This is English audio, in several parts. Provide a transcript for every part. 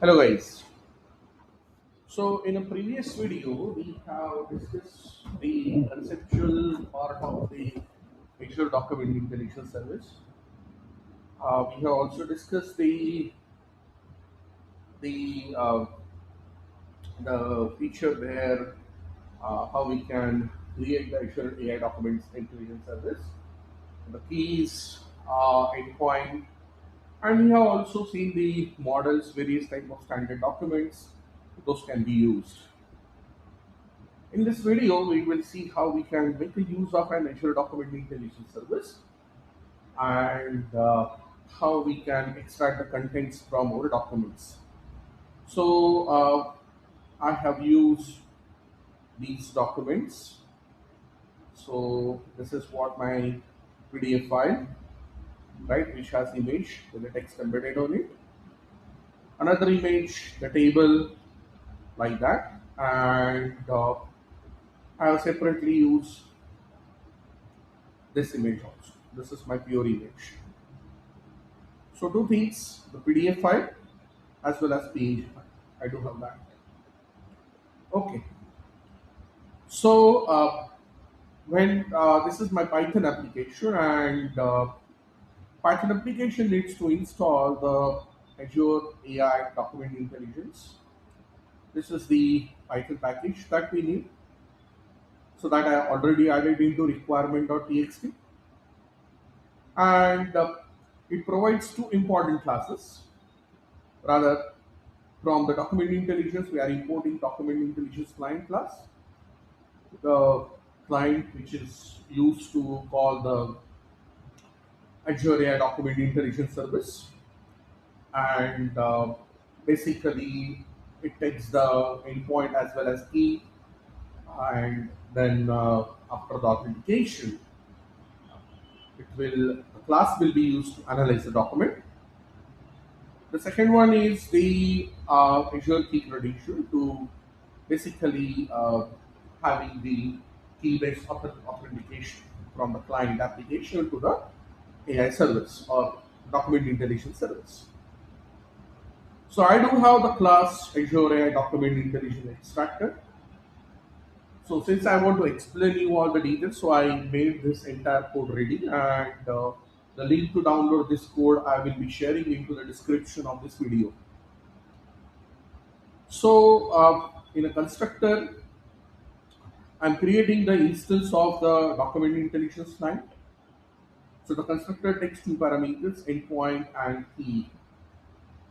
Hello guys. So in a previous video, we have discussed the conceptual part of the Azure Document Intelligence Service. We have also discussed the the feature there, how we can create the Azure AI Documents Intelligence Service, the keys, endpoint, and we have also seen the models, various type of standard documents. Those can be used. In this video, we will see how we can make a use of an Azure Document Intelligence Service and how we can extract the contents from our documents. So I have used these documents. So this is what my PDF file, right, which has image with the text embedded on it. Another image, the table like that, and I have separately used this image also. This is my pure image. So two things, the PDF file as well as PNG file. I do have that. Okay. So when this is my Python application, and Python application needs to install the Azure AI Document Intelligence. This is the Python package that we need. So that I already added into requirement.txt, and it provides two important classes. Rather, from the document intelligence, we are importing document intelligence client class, the client which is used to call the Azure AI Document Intelligence Service, and basically it takes the endpoint as well as key, and then after the authentication, the class will be used to analyze the document. The second one is the Azure key credential to basically having the key-based authentication from the client application to the AI service or document intelligence service. So I do have the class Azure AI Document Intelligence Extractor. So since I want to explain you all the details, so I made this entire code ready, and the link to download this code I will be sharing into the description of this video. So in a constructor, I'm creating the instance of the document intelligence client. So the constructor takes two parameters, endpoint and key.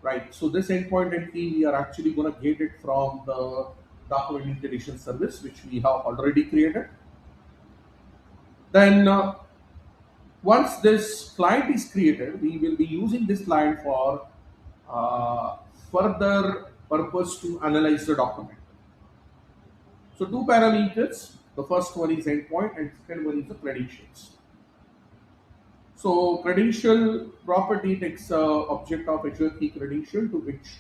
Right. So this endpoint and key, we are actually going to get it from the document intelligence service, which we have already created. Then once this client is created, we will be using this client for uh, further purpose to analyze the document. So two parameters. The first one is endpoint, and second one is the credentials. So credential property takes object of Azure key credential to which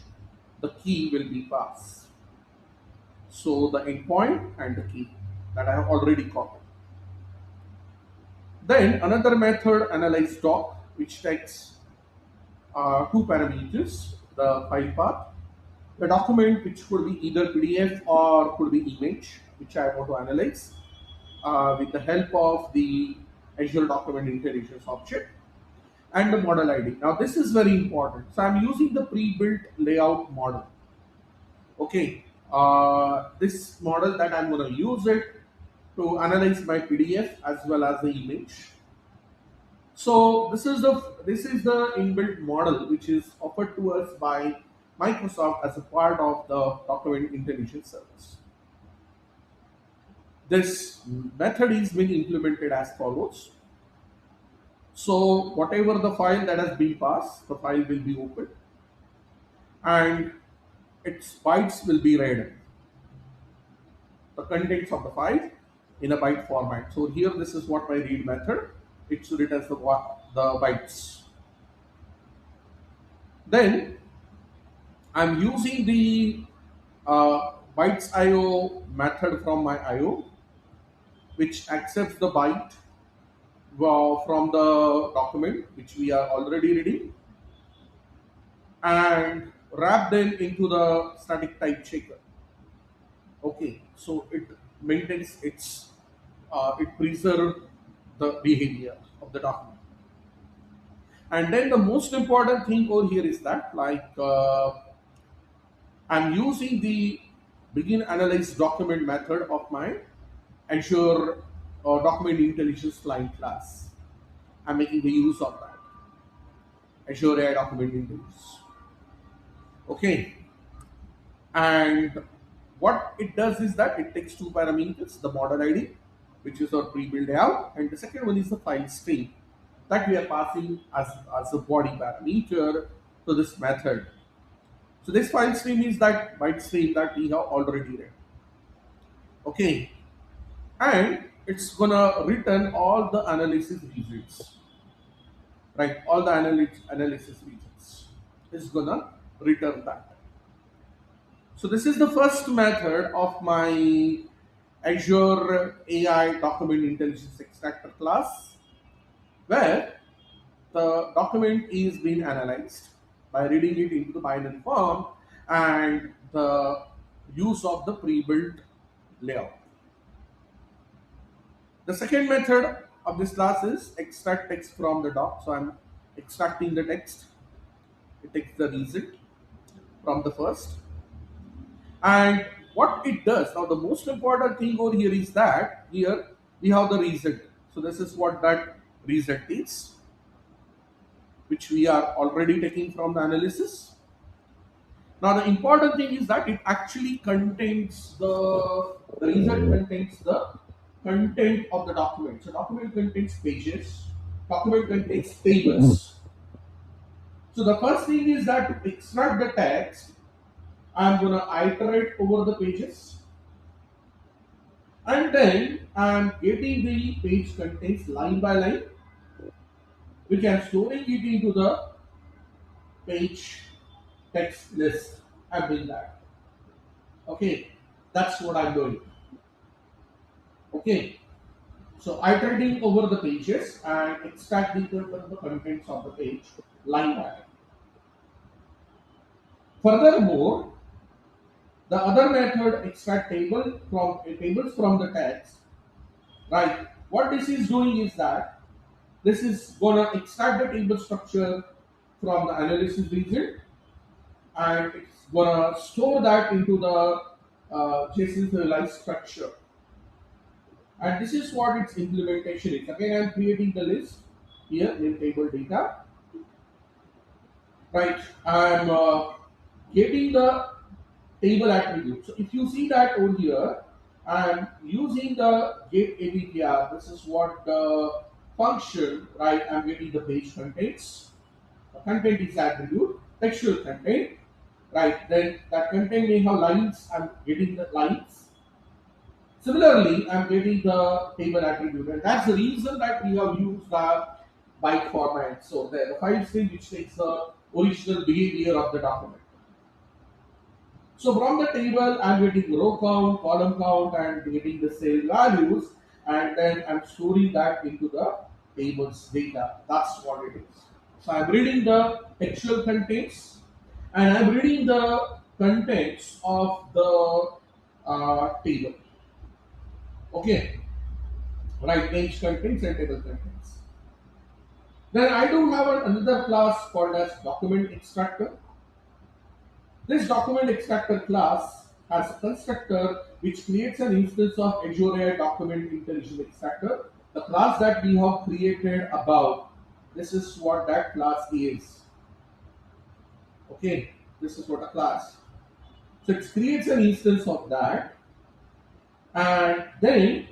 the key will be passed. So the endpoint and the key that I have already copied. Then another method, analyze doc, which takes two parameters, the file path, the document which could be either PDF or could be image, which I want to analyze with the help of the Azure Document Intelligence object, and the model ID. Now this is very important. So I'm using the pre-built layout model. Okay, this model that I'm going to use it to analyze my PDF as well as the image. So this is the inbuilt model which is offered to us by Microsoft as a part of the document intelligence service. This method is being implemented as follows. So whatever the file that has been passed, the file will be opened and its bytes will be read. The contents of the file in a byte format. So here this is what my read method. It should read as the bytes. Then I'm using the bytes IO method from my IO, which accepts the byte from the document which we are already reading, and wrap them into the static type checker. Okay, so it maintains it preserves the behavior of the document. And then the most important thing over here is that, like, I'm using the begin analyze document method of my Azure document intelligence client class. I'm making the use of that Azure AI document intelligence. Okay, and what it does is that it takes two parameters: the model ID, which is our pre-built layout, and the second one is the file stream that we are passing as a body parameter to this method. So this file stream is that byte stream that we have already read. Okay, and it's gonna return all the analysis results, right? All the analysis results is gonna return that. So this is the first method of my Azure AI Document Intelligence Extractor class, where the document is being analyzed by reading it into the binary form and the use of the pre-built layout. The second method of this class is extract text from the doc. So I'm extracting the text. It takes the result from the first. And what it does, now the most important thing over here is that here we have the result. So this is what that result is, which we are already taking from the analysis. Now the important thing is that it actually contains the result contains the content of the document. So document contains pages, document contains tables. So the first thing is that to extract the text, I'm gonna iterate over the pages, and then I'm getting the page contents line by line, which I'm storing it into the page text list. I'm doing that. Okay, that's what I'm doing. Okay, so iterating over the pages and extracting the contents of the page line by line. Furthermore, the other method extract tables from the text, right? What this is doing is that this is gonna extract the table structure from the analysis result, and it's gonna store that into the JSON serialized structure. And this is what its implementation is. Again, I'm creating the list here in table data, right? I'm getting the table attribute. So if you see that over here, I'm using the get ABTR. This is what the function, right? I'm getting the page contents. The content is attribute, textual content, right? Then that content may have lines. I'm getting the lines. Similarly, I'm getting the table attribute, and that's the reason that we have used the byte format. So the file stream which takes the original behavior of the document. So from the table, I'm getting row count, column count, and getting the cell values, and then I'm storing that into the table's data. That's what it is. So I'm reading the textual contents, and I'm reading the contents of the table. Okay, right? Page contents and table contents. Then I do have another class called as document extractor. This document extractor class has a constructor which creates an instance of Azure AI document intelligence extractor. The class that we have created above, this is what that class is. Okay, this is what a class. So it creates an instance of that, and then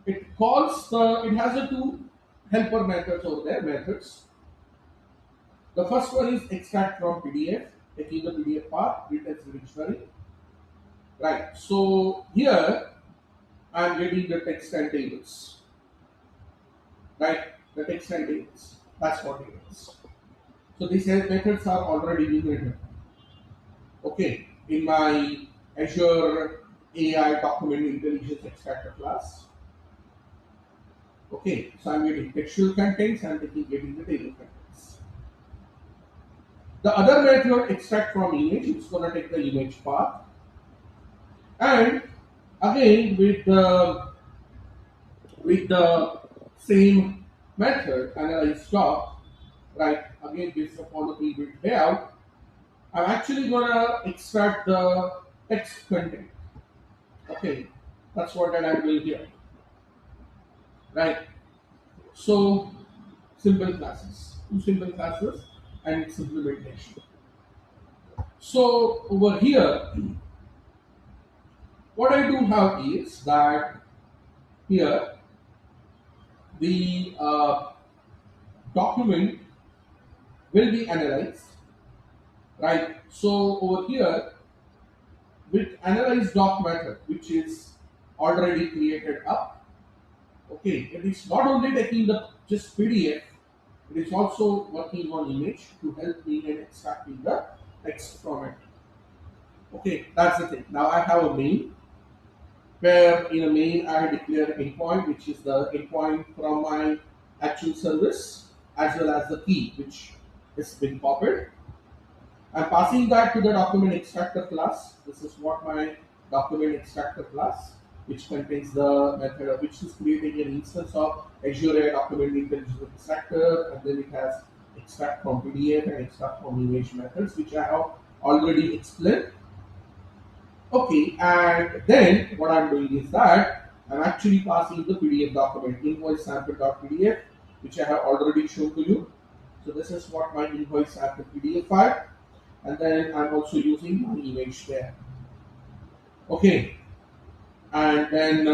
it has a two helper methods over there, methods. The first one is extract from PDF, taking the PDF path, read as dictionary. Right. So here I am getting the text and tables. Right? The text and tables. That's what it is. So these methods are already being written. Okay. In my Azure AI document intelligence extractor class. Okay. So I'm getting textual contents and getting the table contents. The other method, extract from image, it's going to take the image path, and again with the same method, analyze doc, right? Again, based upon the pre-built layout, I'm actually gonna extract the text content. Okay, that's what that I'm doing here, right? So simple classes, two simple classes, and its implementation. So over here, what I do have is that here the document will be analyzed, right? So over here with analyze doc method, which is already created up. Okay, it is not only taking the just PDF, it is also working on image to help me in extracting the text from it. Okay, that's the thing. Now I have a main where in a main I declare endpoint, which is the endpoint from my actual service, as well as the key which is been copied. I'm passing that to the document extractor class. This is what my document extractor class, which contains the method of which is creating an instance of Azure document intelligence extractor, and then it has extract from PDF and extract from image methods, which I have already explained. Okay, and then what I'm doing is that I'm actually passing the PDF document invoice sample.pdf, which I have already shown to you. So this is what my invoice sample PDF file, and then I'm also using my image there. Okay, and then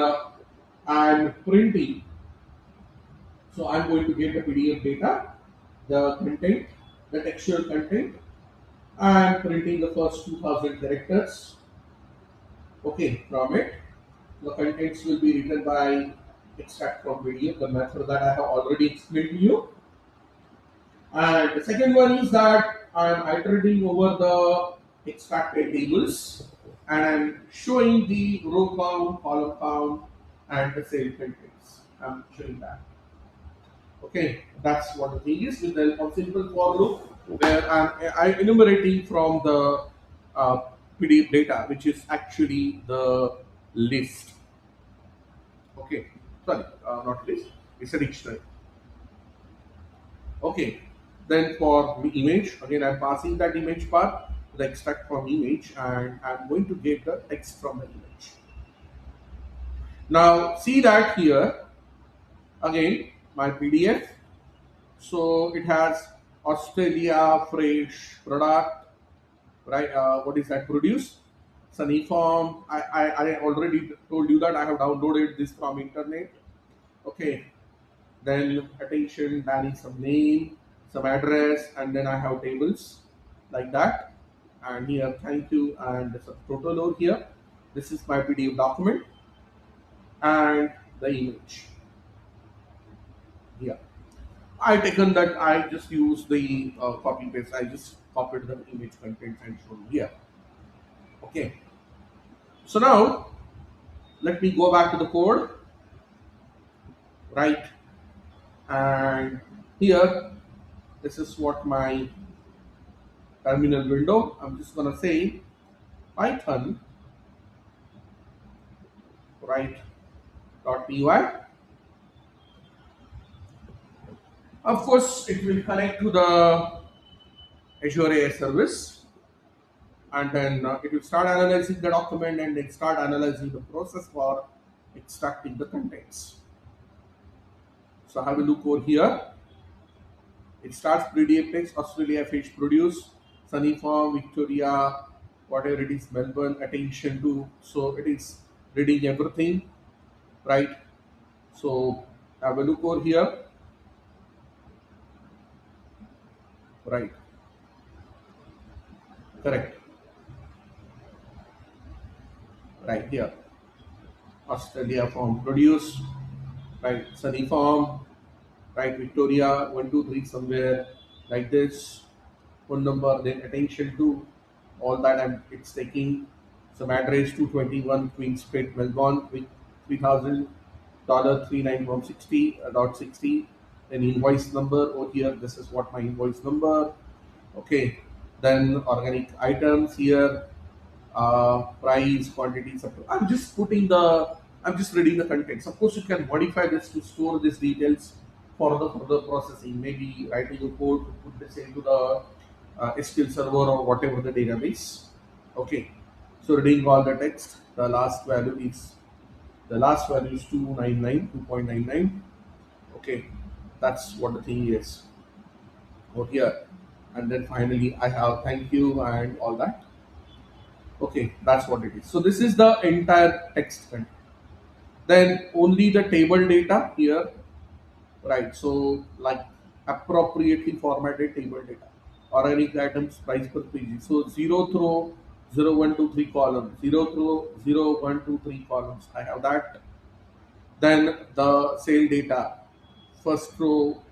I'm printing. So I'm going to get the PDF data, the content, the textual content. I'm printing the first 2000 characters. Okay, from it. The contents will be written by extract from PDF, the method that I have already explained to you. And the second one is that I am iterating over the extracted tables, and I'm showing the row count, column count, and the cell contents. I'm showing that. Okay, that's what the thing is with the simple for loop where I'm enumerating from the PDF data, which is actually the list. Okay, sorry, not list, it's a dictionary. Okay, then for the image, again I'm passing that image path to the extract from image, and I'm going to get the text from the image. Now see that here, again my PDF, so it has Australia fresh product, right? What is that? Produce Sunny Form. I already told you that I have downloaded this from internet. Okay, then attention, adding some name, some address, and then I have tables like that. And here, thank you, and there's a total over here. This is my PDF document and the image here. I taken that I just use the copy paste. I just copied the image content and shown here. Okay. So now let me go back to the code, right? And here, this is what my terminal window. I'm just gonna say Python, right? .py. Of course, it will connect to the Azure AI service, and then it will start analyzing the document and then start analyzing the process for extracting the contents. So have a look over here. It starts PDF text, Australia fish produce, Sunny Farm, Victoria, whatever it is, Melbourne, attention to. So it is reading everything, right? So have a look over here, right? Correct, right here. Australia farm produce, right? Sunny Farm, right? Victoria, 123 somewhere like this. Phone number, then attention to all that it's taking. Some address 221 Queen Street, Melbourne with $3,000 $39.60. Then invoice number over here. This is what my invoice number. Okay. Then organic items here, price, quantity, supply. I'm just reading the contents. Of course, you can modify this to store these details for the further processing. Maybe writing a code to put this into the SQL server or whatever the database. Okay. So reading all the text, the last value is 299, 2.99. Okay, that's what the thing is over here. And then finally, I have thank you and all that. Okay, that's what it is. So this is the entire text content. Then only the table data here, right? So like appropriately formatted table data. Organic items price per page. So zero through 0, 1, 2, 3 columns. Zero through 0, 1, 2, 3 columns. I have that. Then the sale data, first row,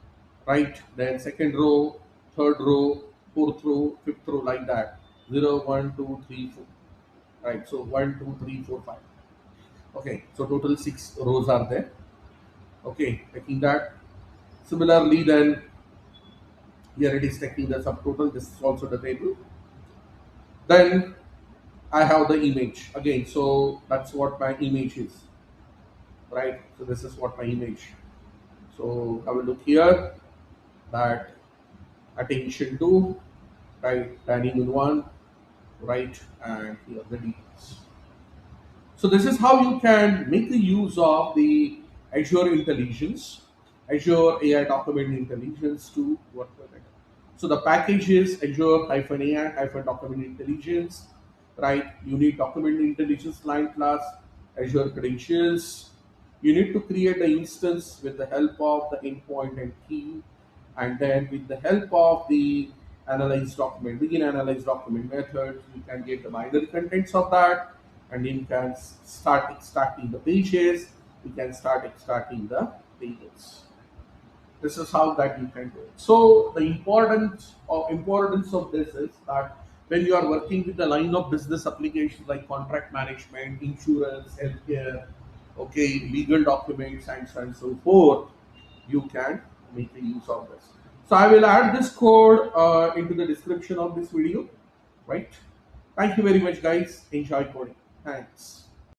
right? Then second row, third row, fourth row, fifth row, like that. 0, 1, 2, 3, 4. Right. So 1, 2, 3, 4, 5. Okay. So total 6 rows are there. Okay. Taking that. Similarly, then here it is taking the subtotal. This is also the table. Then I have the image again. So that's what my image is. Right. So this is what my image. So have a look here. That attention to, right, dining in one, right, and here the details. So this is how you can make the use of the Azure Intelligence, Azure AI Document Intelligence to work with it. So the package is Azure-AI Document Intelligence, right? You need Document Intelligence client class, Azure credentials. You need to create the instance with the help of the endpoint and key, and then with the help of the analyze document, begin analyze document methods, you can get the binary contents of that, and you can start extracting the pages, you can start extracting the pages. This is how that you can do it. So the importance of this is that when you are working with the line of business applications like contract management, insurance, healthcare, okay, legal documents, and so on and so forth, you can make the use of this. So I will add this code into the description of this video, right? Thank you very much, guys. Enjoy coding. Thanks.